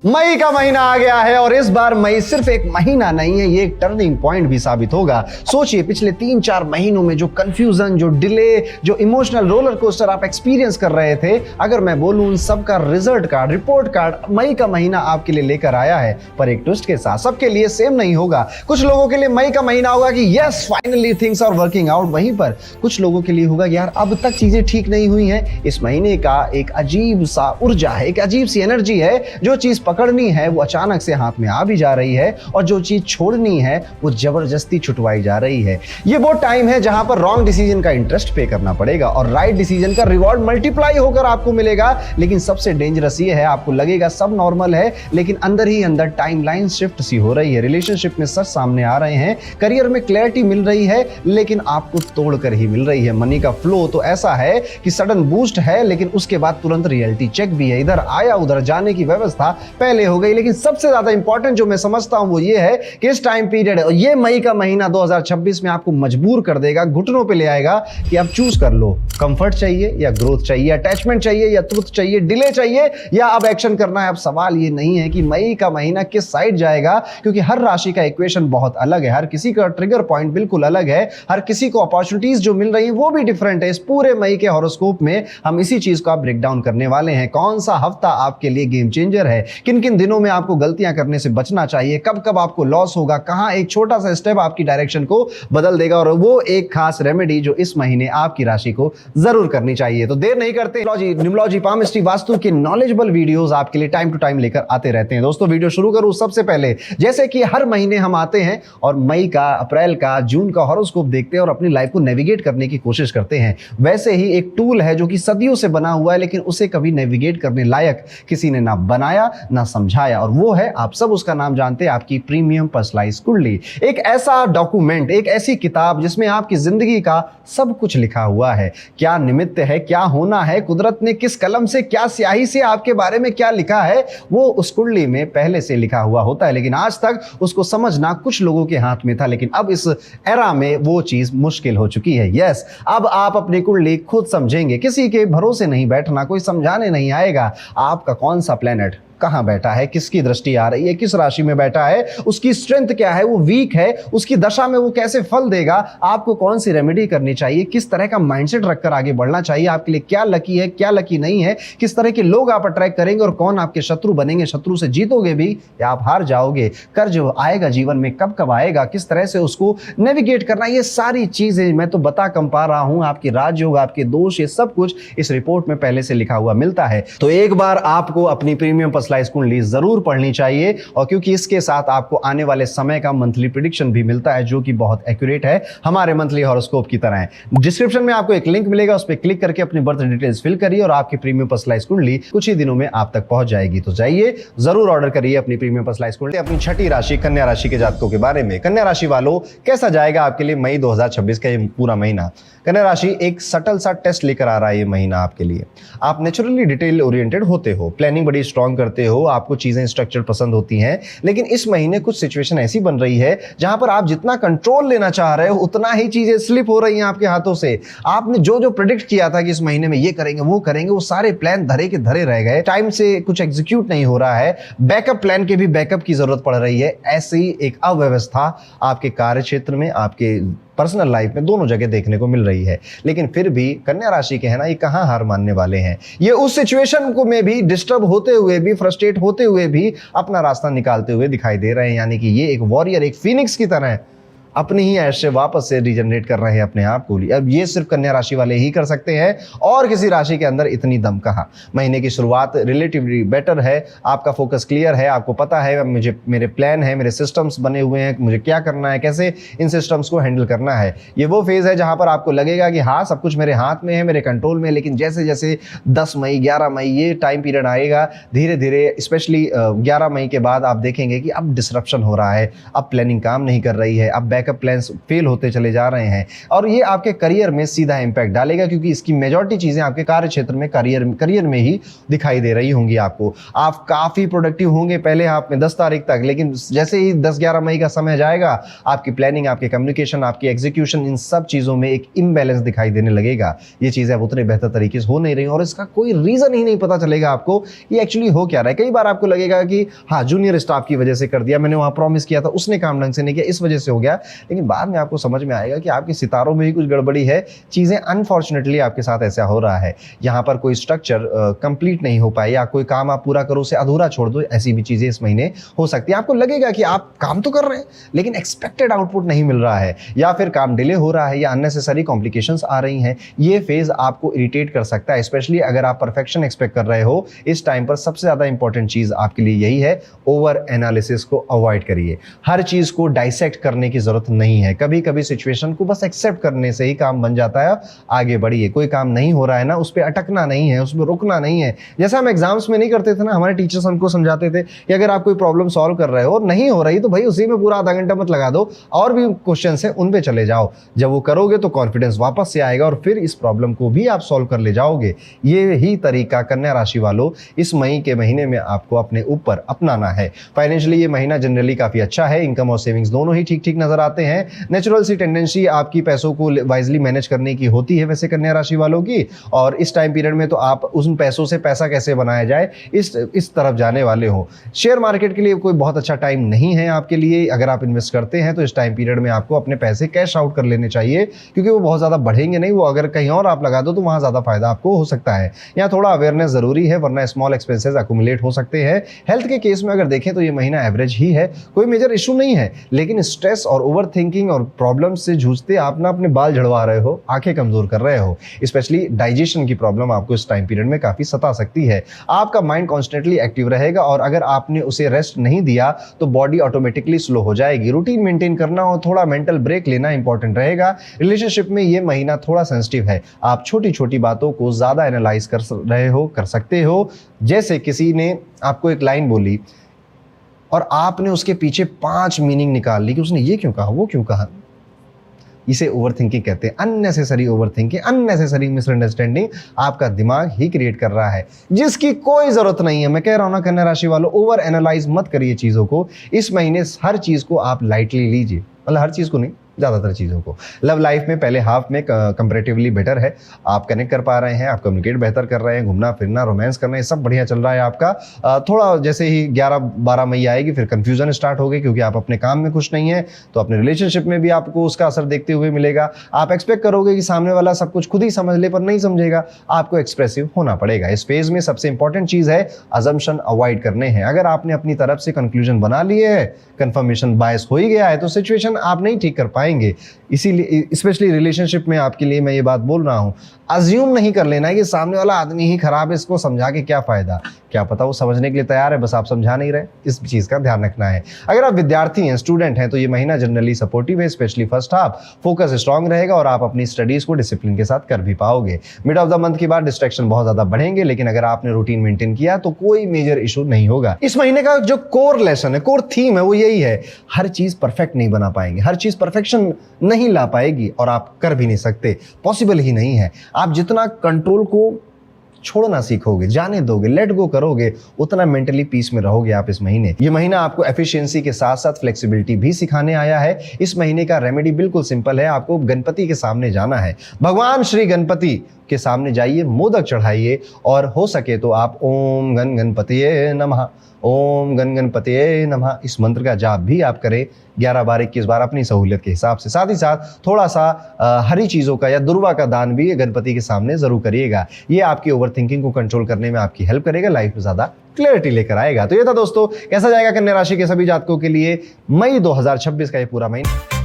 मई का महीना आ गया है और इस बार मई सिर्फ एक महीना नहीं है, ये एक टर्निंग पॉइंट भी साबित होगा। सोचिए पिछले 3-4 महीनों में जो कंफ्यूजन, जो डिले, जो इमोशनल रोलर कोस्टर आप एक्सपीरियंस कर रहे थे, अगर मैं बोलूं उन सब का रिजल्ट कार्ड, रिपोर्ट कार्ड मई का महीना आपके लिए लेकर आया है। पर एक ट्विस्ट के साथ सबके लिए सेम नहीं होगा। कुछ लोगों के लिए मई का महीना होगा कि yes finally things are working out, वहीं पर कुछ लोगों के लिए होगा यार अब तक चीजें ठीक नहीं हुई हैं। इस महीने का एक अजीब सा ऊर्जा है, एक अजीब सी एनर्जी है। जो चीज पकड़नी है वो अचानक से हाथ में आ भी जा रही है और जो चीज छोड़नी है वो जबरदस्ती छुटवाई जा रही है। ये वो टाइम है जहां पर रॉन्ग डिसीजन का इंटरेस्ट पे करना पड़ेगा और राइट डिसीजन का रिवॉर्ड मल्टीप्लाई होकर आपको मिलेगा। लेकिन सबसे डेंजरस ये है, आपको लगेगा सब नॉर्मल है लेकिन अंदर ही अंदर टाइमलाइन शिफ्ट सी हो रही है। रिलेशनशिप में सच सामने आ रहे हैं, करियर में क्लैरिटी मिल रही है लेकिन आपको तोड़कर ही मिल रही है। मनी का फ्लो तो ऐसा है कि सडन बूस्ट है लेकिन उसके बाद तुरंत रियलिटी चेक भी है। इधर आया उधर जाने की व्यवस्था पहले हो गई। लेकिन सबसे ज्यादा इंपॉर्टेंट जो मैं समझता हूं वो ये है कि इस टाइम पीरियड और ये मई का महीना 2026 में आपको मजबूर कर देगा, घुटनों पे ले आएगा कि आप चूज कर लो, कंफर्ट चाहिए या ग्रोथ चाहिए, अटैचमेंट चाहिए या ट्रुथ चाहिए, डिले चाहिए या अब एक्शन करना है। अब सवाल ये नहीं है कि मई का महीना किस साइड जाएगा, क्योंकि हर राशि का इक्वेशन बहुत अलग है, हर किसी का ट्रिगर पॉइंट बिल्कुल अलग है, हर किसी को अपॉर्चुनिटीज जो मिल रही है वो भी डिफरेंट है। इस पूरे मई के हॉरोस्कोप में हम इसी चीज का ब्रेक डाउन करने वाले हैं। कौन सा हफ्ता आपके लिए गेम चेंजर है, किन किन दिनों में आपको गलतियां करने से बचना चाहिए, कब कब आपको लॉस होगा, कहां एक छोटा सा स्टेप आपकी डायरेक्शन को बदल देगा, और वो एक खास रेमेडी जो इस महीने आपकी राशि को जरूर करनी चाहिए। तो देर नहीं करते, न्यूमरोलॉजी, पामिस्ट्री, वास्तु के नॉलेजेबल वीडियोस आपके लिए टाइम टू टाइम लेकर आते रहते हैं। दोस्तों वीडियो शुरू करूं सबसे पहले, जैसे कि हर महीने हम आते हैं और मई का, अप्रैल का, जून का हॉरोस्कोप देखते हैं और अपनी लाइफ को नेविगेट करने की कोशिश करते हैं। वैसे ही एक टूल है जो कि सदियों से बना हुआ है लेकिन उसे कभी नेविगेट करने लायक किसी ने ना बनाया ना समझाया, और वो है, आप सब उसका नाम जानते हैं, आपकी प्रीमियम पर्सनलाइज्ड कुंडली। एक ऐसा डॉक्यूमेंट, एक ऐसी किताब जिसमें आपकी जिंदगी का सब कुछ लिखा हुआ है। क्या निमित्त है, क्या होना है, कुदरत ने किस कलम से, क्या स्याही से आपके बारे में क्या लिखा है, वो उस कुंडली में पहले से लिखा हुआ होता है। लेकिन आज तक उसको समझना कुछ लोगों के हाथ में था, लेकिन अब इस एरा में वो चीज मुश्किल हो चुकी है। यस, अब आप अपनी कुंडली खुद समझेंगे, किसी के भरोसे नहीं बैठना, कोई समझाने नहीं आएगा। आपका कौन सा प्लेनेट कहां बैठा है, किसकी दृष्टि आ रही है, किस राशि में बैठा है, उसकी स्ट्रेंथ क्या है, वो वीक है, उसकी दशा में वो कैसे फल देगा, आपको कौन सी रेमेडी करनी चाहिए, किस तरह का माइंडसेट रखकर आगे बढ़ना चाहिए, आपके लिए क्या लकी है, क्या लकी नहीं है, किस तरह के लोग आप अट्रैक्ट करेंगे और कौन आपके शत्रु बनेंगे, शत्रु से जीतोगे भी या आप हार जाओगे, कर्ज आएगा जीवन में, कब कब आएगा, किस तरह से उसको नेविगेट करना, ये सारी चीजें मैं तो बता कम पा रहा हूं। आपके राजयोग, आपके दोष, ये सब कुछ इस रिपोर्ट में पहले से लिखा हुआ मिलता है। तो एक बार आपको अपनी प्रीमियम पर्सनलाइज्ड कुंडली जरूर पढ़नी चाहिए, और क्योंकि इसके साथ आपको आने वाले समय का मंथली प्रेडिक्शन भी मिलता है जो कि बहुत एक्यूरेट है, हमारे मंथली हॉरोस्कोप की तरह है। डिस्क्रिप्शन में आपको एक लिंक मिलेगा, उस पर क्लिक करके अपनी बर्थ डिटेल्स फिल करिए और आपकी प्रीमियम पर्सनलाइज्ड कुंडली कुछ ही दिनों में आप तक पहुंच जाएगी। तो जाइए जरूर ऑर्डर करिए अपनी प्रीमियम पर्सनलाइज्ड कुंडली। अपनी छठी राशि कन्या राशि के जातकों के बारे में, कन्या राशि वालों कैसा जाएगा आपके लिए मई 2026 का ये पूरा महीना। कन्या राशि एक सटल सा टेस्ट लेकर आ रहा है ये महीना आपके लिए। आप नेचुरली डिटेल ओरिएंटेड होते हो, प्लानिंग बड़ी स्ट्रांग करते हो, आपको चीजें स्ट्रक्चर पसंद होती हैं, लेकिन इस महीने कुछ सिचुएशन ऐसी बन रही है जहां पर आप जितना कंट्रोल लेना चाह रहे हो उतना ही चीजें स्लिप हो रही हैं आपके हाथों से। आपने जो जो प्रेडिक्ट किया था कि इस महीने में ये करेंगे वो करेंगे, वो सारे प्लान धरे के धरे रह गए, टाइम से कुछ एग्जीक्यूट नहीं हो रहा है, बैकअप प्लान के भी बैकअप की जरूरत पड़ रही है। ऐसी एक अव्यवस्था आपके कार्य क्षेत्र में, आपके पर्सनल लाइफ में, दोनों जगह देखने को मिल रही है। लेकिन फिर भी कन्या राशि के है ना, ये कहां हार मानने वाले हैं। ये उस सिचुएशन को में भी डिस्टर्ब होते हुए भी, फ्रस्ट्रेट होते हुए भी अपना रास्ता निकालते हुए दिखाई दे रहे हैं। यानी कि ये एक वॉरियर, एक फिनिक्स की तरह अपनी ही ऐश से वापस से रीजनरेट कर रहे हैं अपने आप को। अब ये सिर्फ कन्या राशि वाले ही कर सकते हैं, और किसी राशि के अंदर इतनी दम कहां। महीने की शुरुआत रिलेटिवली बेटर है, आपका फोकस क्लियर है, आपको पता है मुझे, मेरे प्लान है, मेरे सिस्टम्स बने हुए हैं, मुझे क्या करना है, कैसे इन सिस्टम्स को हैंडल करना है। ये वो फेज है जहां पर आपको लगेगा कि हाँ सब कुछ मेरे हाथ में है, मेरे कंट्रोल में। लेकिन जैसे जैसे 10 मई 11 मई ये टाइम पीरियड आएगा, धीरे धीरे स्पेशली 11 मई के बाद आप देखेंगे कि अब डिसरप्शन हो रहा है, अब प्लानिंग काम नहीं कर रही है, अब बैकअप प्लान्स फेल होते चले जा रहे हैं और ये आपके करियर में सीधा इंपैक्ट डालेगा, क्योंकि इसकी मेजॉरिटी चीजें आपके कार्य क्षेत्र में करियर में ही दिखाई दे रही होंगी आपको। आप काफी प्रोडक्टिव होंगे पहले हाफ में 10 तारीख तक, लेकिन जैसे ही 10-11 मई का समय जाएगा आपकी प्लानिंग, आपके कम्युनिकेशन, आपकी एग्जीक्यूशन, इन सब चीजों में एक इम्बैलेंस दिखाई देने लगेगा। ये चीजें अब उतने बेहतर तरीके से हो नहीं रही और इसका कोई रीजन ही नहीं पता चलेगा आपको ये एक्चुअली हो क्या रहा है। कई बार आपको लगेगा कि हाँ, जूनियर स्टाफ की वजह से कर दिया, मैंने वहां प्रॉमिस किया था, उसने काम ढंग से नहीं किया, इस वजह से हो गया, लेकिन बाद में आपको समझ में आएगा कि आपके सितारों में ही कुछ गड़बड़ी है। चीजें अनफॉर्चुनेटली आपके साथ ऐसा हो रहा है, यहाँ पर कोई स्ट्रक्चर कंप्लीट नहीं हो पाए या कोई काम आप पूरा करो उसे अधूरा छोड़ दो, ऐसी भी चीजें इस महीने हो सकती है। आपको लगेगा कि आप काम तो कर रहे हैं लेकिन एक्सपेक्टेड आउटपुट नहीं मिल रहा है, या फिर काम डिले हो रहा है, या अननेसेसरी कॉम्प्लिकेशंस आ रही हैं। ये फेज आपको इरिटेट कर सकता है, स्पेशली अगर आप परफेक्शन एक्सपेक्ट कर रहे हो। इस टाइम पर सबसे ज्यादा इंपॉर्टेंट चीज आपके लिए यही है, ओवर एनालिसिस को अवॉइड करिए। हर चीज को डाइसेक्ट करने की जरूरत नहीं है, कभी कभी सिचुएशन को बस एक्सेप्ट करने से ही काम बन जाता है। आगे बढ़िए, कोई काम नहीं हो रहा है ना, उस पर अटकना नहीं है, उसमें रुकना नहीं है। जैसा हम एग्जाम्स में नहीं करते थे ना, हमारे टीचर्स हमको समझाते थे कि अगर आप कोई प्रॉब्लम सॉल्व कर रहे हो और नहीं हो रही तो भाई उसी में पूरा आधा घंटा मत लगा दो, और भी क्वेश्चन है उन पे चले जाओ। जब वो करोगे तो कॉन्फिडेंस वापस से आएगा और फिर इस प्रॉब्लम को भी आप सॉल्व कर ले जाओगे। ये ही तरीका कन्या राशि वालों इस मई के महीने में आपको अपने ऊपर अपनाना है। फाइनेंशियली ये महीना जनरली काफी अच्छा है, इनकम और सेविंग्स दोनों ही ठीक ठीक नजर आते हैं। नेचुरल सी टेंडेंसी आपकी पैसों को वाइजली मैनेज करने की होती है वैसे कन्या राशि वालों की, और इस टाइम पीरियड में तो आप उन पैसों से पैसा कैसे बनाया जाए इस तरफ जाने वाले हो। शेयर मार्केट के लिए कोई बहुत अच्छा टाइम नहीं है आपके लिए। अगर आप इन्वेस्ट करते हैं तो इस टाइम पीरियड में आपको अपने पैसे कैश आउट कर लेने चाहिए, क्योंकि वो बहुत ज्यादा बढ़ेंगे नहीं, वो अगर कहीं और आप लगा दो तो वहां ज्यादा फायदा आपको हो सकता है। यहाँ थोड़ा अवेयरनेस जरूरी है, वरना स्मॉल एक्सपेंसेस अक्यूमुलेट हो सकते हैं। हेल्थ के केस में अगर देखें तो ये महीना एवरेज ही है, कोई मेजर इशू नहीं है, लेकिन स्ट्रेस और ओवर थिंकिंग और प्रॉब्लम से जूझते आप ना अपने बाल झड़वा रहे हो, आंखें कमजोर कर रहे हो। स्पेशली डाइजेशन की प्रॉब्लम आपको इस टाइम पीरियड में काफी सता सकती है। आपका माइंड कॉन्स्टेंटली एक्टिव रहेगा और अगर आपने उसे रेस्ट नहीं दिया तो बॉडी ऑटोमेटिकली स्लो हो जाएगी। रूटीन मेंटेन करना और थोड़ा मेंटल ब्रेक लेना इंपॉर्टेंट रहेगा। रिलेशनशिप में ये महीना थोड़ा सेंसिटिव है, आप छोटी छोटी बातों को ज्यादा एनालाइज कर रहे हो, कर सकते हो। जैसे किसी ने आपको एक लाइन बोली और आपने उसके पीछे 5 मीनिंग निकाल ली कि उसने ये क्यों कहा, वो क्यों कहा। इसे ओवरथिंकिंग कहते हैं, अननेसेसरी ओवरथिंकिंग, अननेसेसरी मिसअंडरस्टैंडिंग आपका दिमाग ही क्रिएट कर रहा है, जिसकी कोई जरूरत नहीं है। मैं कह रहा हूं ना कन्या राशि वालों, ओवर एनालाइज मत करिए चीजों को। इस महीने हर चीज को आप लाइटली लीजिए, मतलब हर चीज को नहीं, ज़्यादातर चीज़ों को। लव लाइफ में पहले हाफ में कंपैरेटिवली बेटर है, आप कनेक्ट कर पा रहे हैं, आप कम्युनिकेट बेहतर कर रहे हैं, घूमना फिरना रोमांस करना ये सब बढ़िया चल रहा है आपका। थोड़ा जैसे ही 11-12 मई आएगी फिर कंफ्यूजन स्टार्ट हो गई, क्योंकि आप अपने काम में खुश नहीं है तो अपने रिलेशनशिप में भी आपको उसका असर देखते हुए मिलेगा। आप एक्सपेक्ट करोगे कि सामने वाला सब कुछ खुद ही समझ ले, पर नहीं समझेगा, आपको एक्सप्रेसिव होना पड़ेगा। इस फेज में सबसे इंपॉर्टेंट चीज़ है अजम्पशन अवॉइड करने हैं। अगर आपने अपनी तरफ से कंक्लूजन बना लिए है, कंफर्मेशन बायस हो ही गया है, तो सिचुएशन आप नहीं ठीक कर पाएंगे। इसीलिए स्पेशली रिलेशनशिप में आपके लिए मैं ये बात बोल रहा हूँ, अज्यूम नहीं कर लेना है कि सामने वाला आदमी ही खराब है, इसको समझा के क्या फायदा। क्या पता वो समझने के लिए तैयार है, बस आप समझा नहीं रहे। इस चीज का ध्यान रखना है। अगर आप विद्यार्थी हैं, स्टूडेंट हैं, तो ये महीना जनरली सपोर्टिव है, specially first half. Focus strong रहेगा और आप अपनी स्टडीज को डिसिप्लिन के साथ कर भी पाओगे। मिड ऑफ द मंथ के बाद डिस्ट्रैक्शन बहुत ज्यादा बढ़ेंगे, लेकिन अगर आपने रूटीन मेंटेन किया तो कोई मेजर इशू नहीं होगा। इस महीने का जो कोर लेसन है, कोर थीम है, वो यही है, हर चीज परफेक्ट नहीं बना पाएंगे, हर चीज परफेक्शन नहीं ला पाएगी और आप कर भी नहीं सकते, पॉसिबल ही नहीं है। आप जितना कंट्रोल को छोड़ना सीखोगे, जाने दोगे, लेट गो करोगे, उतना मेंटली पीस में रहोगे आप इस महीने। ये महीना आपको एफिशिएंसी के साथ साथ फ्लेक्सिबिलिटी भी सिखाने आया है। इस महीने का रेमेडी बिल्कुल सिंपल है, आपको गणपति के सामने जाना है, भगवान श्री गणपति के सामने जाइए, मोदक चढ़ाइए और हो सके तो आप ओम गण गणपतिये नमः, ओम गण गणपतिये नमः इस मंत्र का जाप भी आप करें 11 बार 21 बार अपनी सहूलियत के हिसाब से। साथ ही साथ थोड़ा सा हरी चीज़ों का या दुर्वा का दान भी गणपति के सामने जरूर करिएगा। ये आपकी ओवर थिंकिंग को कंट्रोल करने में आपकी हेल्प करेगा, लाइफ में ज़्यादा क्लैरिटी लेकर आएगा। तो ये था दोस्तों, कैसा जाएगा कन्या राशि के सभी जातकों के लिए मई 2026 का ये पूरा महीना।